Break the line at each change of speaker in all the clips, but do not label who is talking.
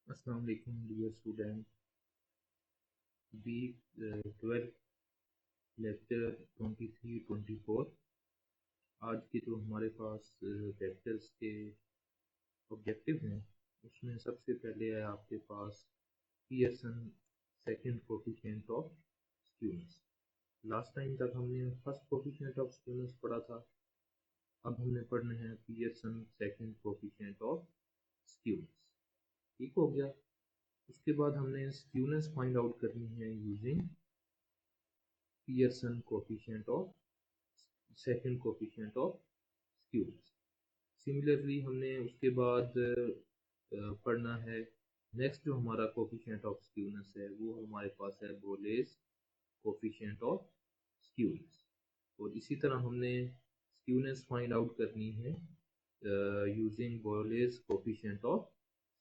अस्सलाम वालेकुम dear student. Week 12 lecture 23-24। आज के जो हमारे पास लेक्चर्स के ऑब्जेक्टिव हैं उसमें सबसे पहले है आपके पास Pearson second coefficient of skewness. Last time तक हमने फर्स्ट कोफिशिएंट ऑफ स्क्यूनेस पढ़ा था। अब हमने पढ़ना है Pearson second coefficient of skewness. ठीक हो गया। उसके बाद हमने स्क्यूनेस फाइंड आउट करनी है using Pearson coefficient of second coefficient of skewness. Similarly हमने उसके बाद पढ़ना है नेक्स्ट जो हमारा कोफिशिएंट ऑफ स्क्यूनेस है वो हमारे पास है बोलेस कोफिशिएंट ऑफ स्क्यूनेस। और इसी तरह हमने स्क्यूनेस फाइंड आउट करनी है यूजिंग बोलेस कोफिशिएंट ऑफ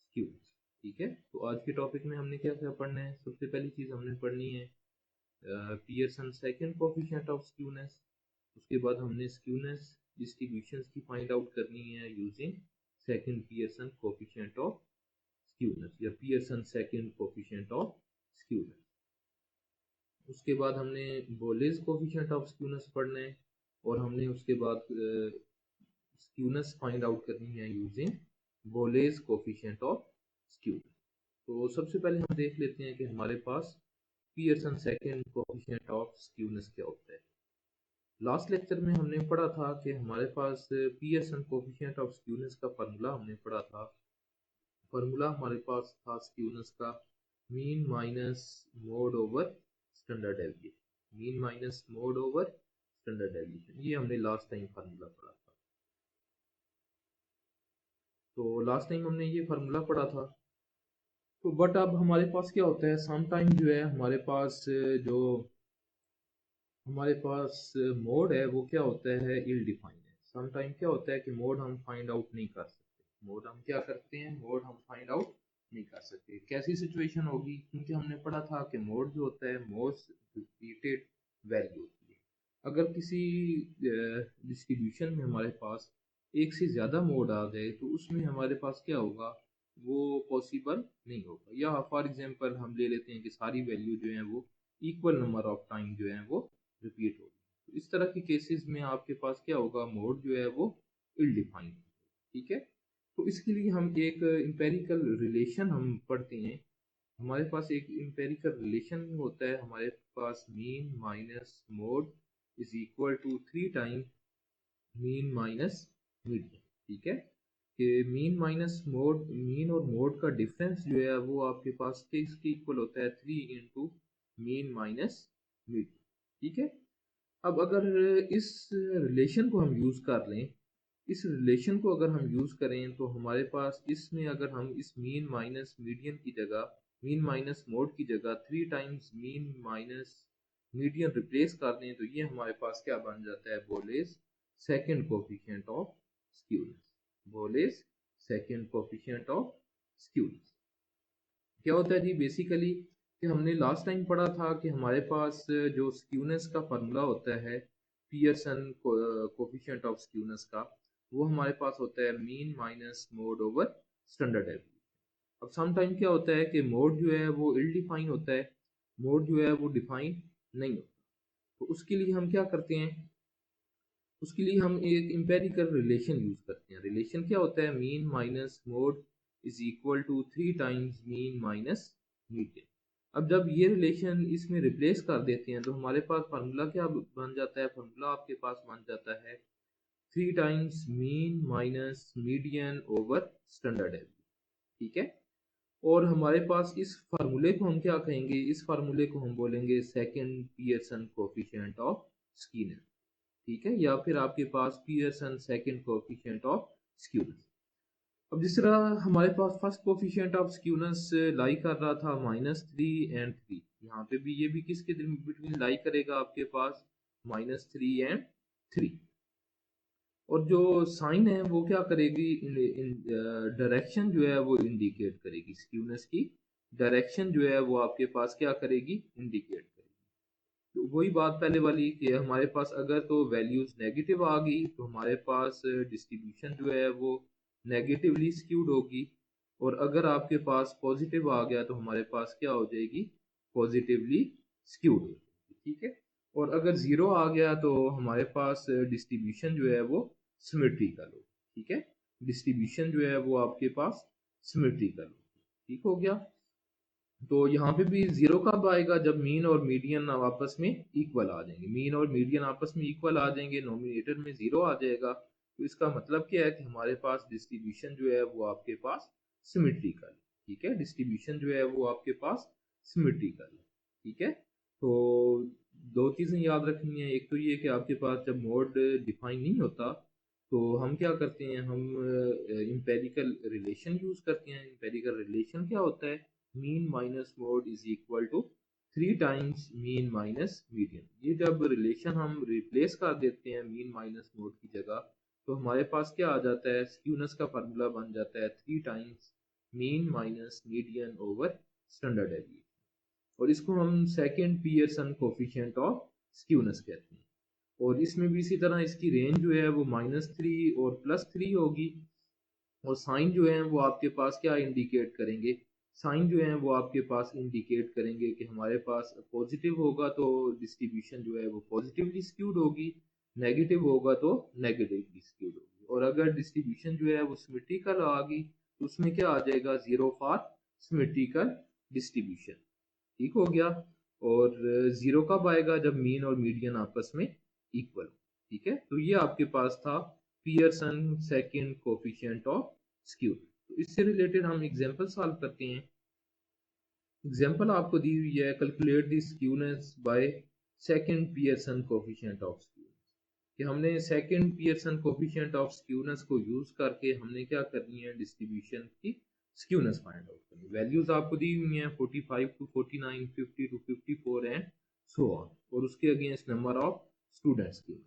स्क्यूनेस। ठीक है, तो आज के टॉपिक में हमने क्या क्या पढ़ना है। सबसे पहली चीज़ हमने पढ़नी है Pearson second coefficient of skewness. उसके बाद हमने स्क्यूनेस डिस्ट्रीब्यूशंस की फाइंड आउट करनी है using second Pearson coefficient of skewness या Pearson second coefficient of skewness. उसके बाद हमने बोलेज कोफिशिएंट ऑफ स्क्यूनेस पढ़ना है और हमने उसके बाद स्क्यूनेस फाइंड आउट करनी है using Bowley's coefficient of skewness. तो सबसे पहले हम देख लेते हैं कि हमारे पास Pearson second coefficient of skewness क्या होता है। लास्ट लेक्चर में हमने पढ़ा था कि हमारे पास पियर्सन कोफिशिएंट ऑफ स्क्यूनेस का फार्मूला हमने पढ़ा था। फार्मूला हमारे पास था स्क्यूनेस का mean minus mode over standard deviation. Mean minus mode over standard deviation, ये हमने लास्ट टाइम फार्मूला पढ़ा था। तो लास्ट टाइम हमने ये फार्मूला पढ़ा था। तो बट अब हमारे पास क्या होता है, सम टाइम जो है हमारे पास जो हमारे पास मोड है वो क्या होता है, इल डिफाइंड है। सम टाइम क्या होता है कि मोड हम फाइंड आउट नहीं कर सकते। मोड हम क्या करते हैं, मोड हम फाइंड आउट नहीं कर सकते। कैसी सिचुएशन होगी, क्योंकि हमने पढ़ा था कि मोड जो होता है मोस्ट रिपीटेड वैल्यू होती है। अगर किसी डिस्ट्रीब्यूशन में हमारे पास एक से ज़्यादा मोड आ गए तो उसमें हमारे पास क्या होगा, वो पॉसिबल नहीं होगा। या फॉर एग्जांपल हम ले लेते हैं कि सारी वैल्यू जो है वो इक्वल नंबर ऑफ टाइम जो है वो रिपीट होगी। तो इस तरह की केसेस में आपके पास क्या होगा, मोड जो है वो इल डिफाइंड। ठीक है, तो इसके लिए हम एक इंपेरिकल रिलेशन हम पढ़ते हैं। हमारे पास एक इंपेरिकल रिलेशन होता है, हमारे पास mean minus mode is equal to 3 time mean minus median. ठीक है, कि मीन माइनस मोड, मीन और मोड का डिफरेंस जो है वो आपके पास किसके इक्वल होता है, 3 इंटू मीन माइनस मीडियन। ठीक है, अब अगर इस रिलेशन को हम यूज़ कर लें, इस रिलेशन को अगर हम यूज़ करें तो हमारे पास इसमें अगर हम इस मीन माइनस मीडियन की जगह, मीन माइनस मोड की जगह 3 times mean minus median replace कर दें तो ये हमारे पास क्या बन जाता है, Bowley's second coefficient of skewness. Bowley's second coefficient of skewness क्या होता है जी, बेसिकली कि हमने लास्ट टाइम पढ़ा था कि हमारे पास जो स्क्यूनेस का फार्मूला होता है पियर्सन कोफिशिएंट ऑफ स्क्यूनेस का, वो हमारे पास होता है mean minus mode over standard average. अब सम टाइम क्या होता है कि मोड जो है वो इल डिफाइन होता है, मोड जो है वो डिफाइन नहीं होता। तो उसके लिए हम क्या करते हैं, उसके लिए हम एक इंपेरिकल रिलेशन यूज करते हैं। रिलेशन क्या होता है, mean minus mode is equal to 3 times mean minus median. अब जब ये रिलेशन इसमें रिप्लेस कर देते हैं तो हमारे पास फार्मूला क्या बन जाता है, फार्मूला आपके पास बन जाता है 3 times mean minus median over standard average. ठीक है, और हमारे पास इस फार्मूले को हम क्या कहेंगे, इस फार्मूले को हम बोलेंगे second Pearson coefficient of skewness. ठीक है, या फिर आपके पास Pearson second coefficient of skewness. अब जिस तरह हमारे पास फर्स्ट कोफिशिएंट ऑफ स्क्यूनेस लाई कर रहा था -3 एंड 3, यहाँ पे भी ये भी किसके बिटवीन लाई करेगा, आपके पास -3 एंड 3। और जो साइन है वो क्या करेगी, डायरेक्शन जो है वो इंडिकेट करेगी, स्क्यूनेस की डायरेक्शन जो है वो आपके पास क्या करेगी, इंडिकेट करेगी। तो वही बात पहले वाली कि हमारे पास अगर तो वैल्यूज नेगेटिव आ गई तो हमारे पास डिस्ट्रीब्यूशन जो है वो नेगेटिवली स्क्यूड होगी। और अगर आपके पास पॉजिटिव आ गया तो हमारे पास क्या हो जाएगी, पॉजिटिवली स्क्यूड हो जाएगी, ठीक है। और अगर जीरो आ गया तो हमारे पास डिस्ट्रीब्यूशन जो है वो सिमेट्रिकल हो, ठीक है। डिस्ट्रीब्यूशन जो है वो आपके पास सिमेट्रिकल हो, ठीक हो गया। तो यहाँ पे भी जीरो कब आएगा, जब मीन और मीडियन आपस में इक्वल आ जाएंगे। मीन और मीडियन आपस में इक्वल आ जाएंगे, नोमिनेटर में जीरो आ जाएगा, तो इसका मतलब क्या है कि हमारे पास डिस्ट्रीब्यूशन जो है वो आपके पास सिमेट्रिकल, ठीक है। डिस्ट्रीब्यूशन जो है वो आपके पास सिमेट्रिकल, ठीक है। तो दो चीजें याद रखनी है, एक तो ये कि आपके पास जब मोड डिफाइन नहीं होता तो हम क्या करते हैं, हम इंपेरिकल रिलेशन यूज करते हैं। इंपेरिकल रिलेशन क्या होता है, mean minus mode is equal to 3 times mean minus median. ये जब रिलेशन हम रिप्लेस कर देते हैं मीन माइनस मोड की जगह, तो हमारे पास क्या आ जाता है, स्क्यूनेस का फार्मूला बन जाता है 3 times mean minus median over standard deviation. और इसको हम second Pearson coefficient of skewness कहते हैं। और इसमें भी इसी तरह इसकी रेंज जो है वो -3 और +3 होगी। और साइन जो है वो आपके पास क्या इंडिकेट करेंगे, साइन जो है वो आपके पास इंडिकेट करेंगे कि हमारे पास पॉजिटिव होगा तो डिस्ट्रीब्यूशन जो है वो पॉजिटिवली स्क्यूड होगी, नेगेटिव होगा तो नेगेटिवली स्क्यूड होगी। और अगर डिस्ट्रीब्यूशन जो है वो सिमेट्रिकल आ गई तो उसमें क्या आ जाएगा, जीरो फॉर सिमेट्रिकल डिस्ट्रीब्यूशन, ठीक हो गया। और जीरो कब आएगा, जब मीन और मीडियन आपस में इक्वल, ठीक है। तो ये आपके पास था Pearson second coefficient of skewed. तो इससे रिलेटेड हम एग्जांपल सॉल्व करते हैं। एग्जांपल आपको दी हुई है, calculate the skewness by second Pearson coefficient of skewness. कि हमने second Pearson coefficient of skewness को यूज करके हमने क्या करनी है, डिस्ट्रीब्यूशन की स्क्यूनेस फाइंड आउट करनी। वैल्यूज आपको दी हुई हैं 45 to 49, 50 to 54 and so on, और उसके अगेंस्ट नंबर ऑफ स्टूडेंट्स की।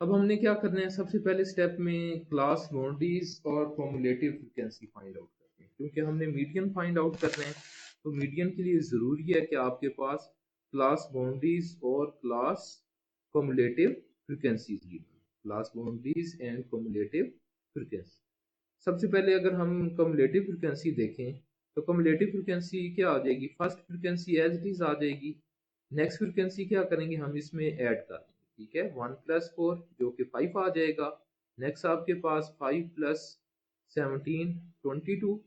अब हमने क्या करना है, सबसे पहले स्टेप में क्लास बाउंड्रीज और कॉमुलेटिव फ्रीक्वेंसी फाइंड आउट करते हैं। क्योंकि हमने मीडियन फाइंड आउट करना है तो मीडियन के लिए ज़रूरी है कि आपके पास क्लास बाउंड्रीज और क्लास कॉमुलेटिव फ्रीक्वेंसीज की, class boundaries and cumulative frequency. सबसे पहले अगर हम कम्युलेटिव फ्रिक्वेंसी देखें तो कम्युलेटिव फ्रिक्वेंसी क्या आ जाएगी, first frequency as it is आ जाएगी। नेक्स्ट फ्रिक्वेंसी क्या करेंगे, हम इसमें ऐड कर देंगे, ठीक है। 1 + 4 जो कि 5 आ जाएगा। नेक्स्ट आपके पास 5 + 17 22।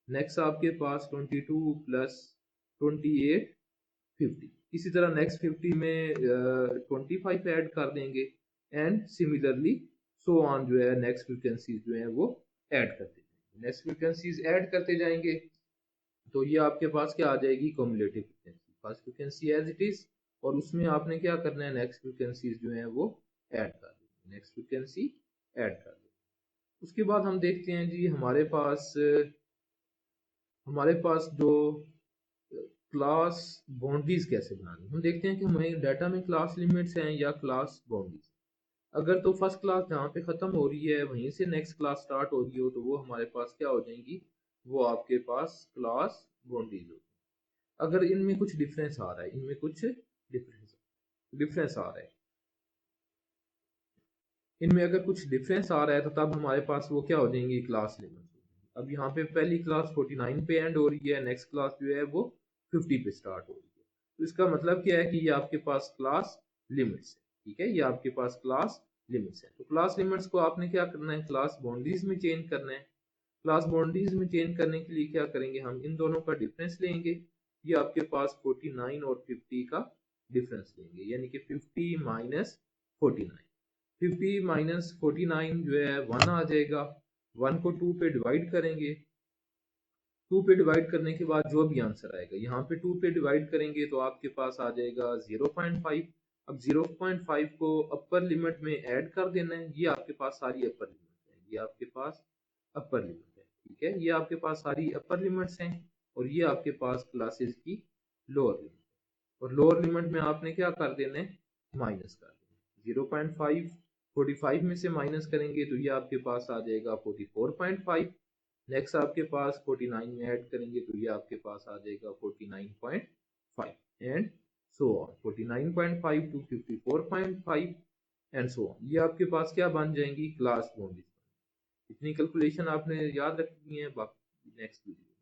नेक्स्ट आपके पास 22 + 28 50। इसी तरह नेक्स्ट 50 में 25 ऐड कर देंगे एंड सिमिलरली सो ऑन, जो है नेक्स्ट फ्रिक्वेंसीज जो है वो ऐड करते जाएंगे। नेक्स्ट फ्रिक्वेंसीज ऐड करते जाएंगे तो ये आपके पास क्या आ जाएगी, cumulative frequency. First frequency as it is, और उसमें आपने क्या करना है, नेक्स्ट फ्रिक्वेंसीज जो है वो ऐड कर देंगे, नेक्स्ट फ्रिक्वेंसी ऐड कर देंगे। उसके बाद हम देखते हैं जी हमारे पास जो क्लास बाउंड्रीज कैसे बनानी। हम देखते हैं कि हमें डाटा में क्लास लिमिट्स हैं या क्लास बाउंड्रीज। अगर तो फर्स्ट क्लास जहाँ पे ख़त्म हो रही है वहीं से नेक्स्ट क्लास स्टार्ट हो रही हो तो वो हमारे पास क्या हो जाएंगी, वो आपके पास क्लास बाउंड्रीज होगी। अगर इनमें कुछ डिफरेंस आ रहा है, इनमें कुछ डिफरेंस आ रहा है, इनमें अगर कुछ डिफरेंस आ रहा है तो तब हमारे पास वो क्या हो जाएंगी, क्लास लिमिट्स। अब यहाँ पे पहली क्लास 49 पे एंड हो रही है, नेक्स्ट क्लास जो है वो 50 पे स्टार्ट हो रही है, तो इसका मतलब क्या है कि ये आपके पास क्लास लिमिट्स है, ठीक है। ये आपके पास क्लास लिमिट्स है। तो क्लास लिमिट्स को आपने क्या करना है, क्लास बाउंड्रीज में चेंज करना है। क्लास बाउंड्रीज में चेंज करने के लिए क्या करेंगे, हम इन दोनों का डिफरेंस लेंगे। ये आपके पास 49 और 50 का डिफरेंस लेंगे, यानी कि 50 माइनस 49। 50 माइनस 49 जो है 1 आ जाएगा। 1 को 2 पे डिवाइड करेंगे, 2 पे डिवाइड करने के बाद जो भी आंसर आएगा, यहाँ पे 2 पे डिवाइड करेंगे तो आपके पास आ जाएगा 0.5। अब 0.5 को अपर लिमिट में ऐड कर देना है। ये आपके पास सारी अपर लिमिट है, ये आपके पास अपर लिमिट है, ठीक है। ये आपके पास सारी अपर लिमिट्स हैं और ये आपके पास क्लासेस की लोअर लिमिट। और लोअर लिमिट में आपने क्या कर देना है, माइनस कर देना। 0.5 45 में से माइनस करेंगे तो ये आपके पास आ जाएगा 44.5। नेक्स्ट आपके पास 49 में ऐड करेंगे तो ये आपके पास आ जाएगा 49.5 and so on. 49.5 to 54.5 and so on. ये आपके पास क्या बन जाएंगी, क्लास बाउंड्रीज। इतनी कैलकुलेशन आपने याद रखनी है। Next video.